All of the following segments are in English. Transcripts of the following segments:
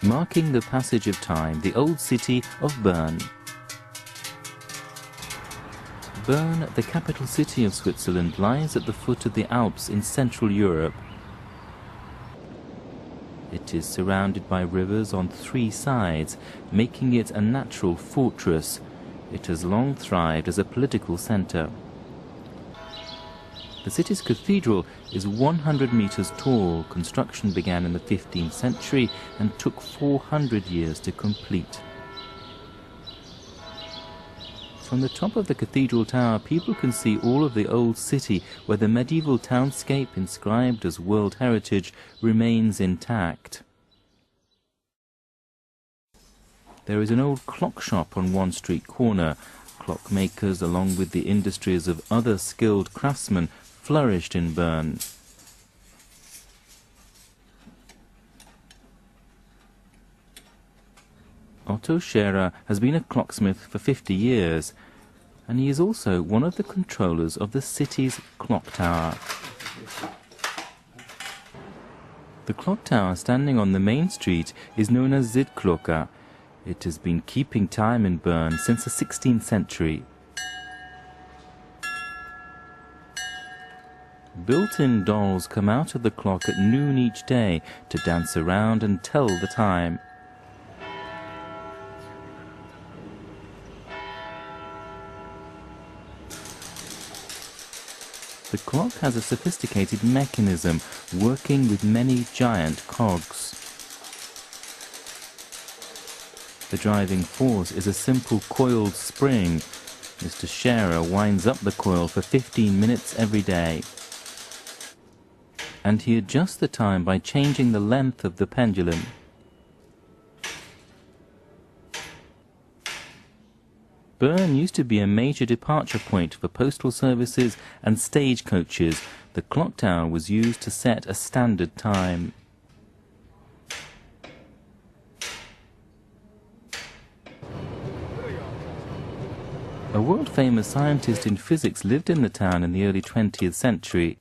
marking the passage of time, the old city of Bern. Bern, the capital city of Switzerland, lies at the foot of the Alps in Central Europe. It is surrounded by rivers on 3 sides, making it a natural fortress. It has long thrived as a political centre. The city's cathedral is 100 meters tall. Construction began in the 15th century and took 400 years to complete. From the top of the cathedral tower, people can see all of the old city, where the medieval townscape, inscribed as World Heritage, remains intact. There is an old clock shop on one street corner. Clockmakers, along with the industries of other skilled craftsmen, flourished in Bern. Otto Scherer has been a clocksmith for 50 years, and he is also one of the controllers of the city's clock tower. The clock tower standing on the main street is known as Sitzglocke. It has been keeping time in Bern since the 16th century. Built-in dolls come out of the clock at noon each day to dance around and tell the time. The clock has a sophisticated mechanism working with many giant cogs. The driving force is a simple coiled spring. Mr. Scherer winds up the coil for 15 minutes every day. And he adjusts the time by changing the length of the pendulum. Bern used to be a major departure point for postal services and stagecoaches. The clock tower was used to set a standard time. A world-famous scientist in physics lived in the town in the early 20th century,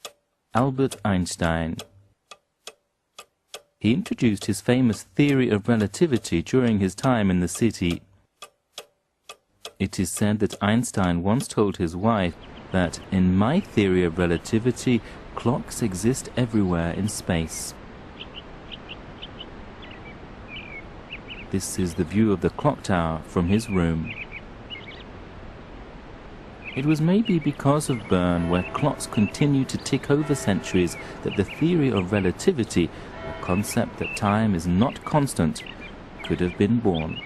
Albert Einstein. He introduced his famous theory of relativity during his time in the city. It is said that Einstein once told his wife that, in my theory of relativity, clocks exist everywhere in space. This is the view of the clock tower from his room. It was maybe because of Bern, where clocks continued to tick over centuries, that the theory of relativity, a concept that time is not constant, could have been born.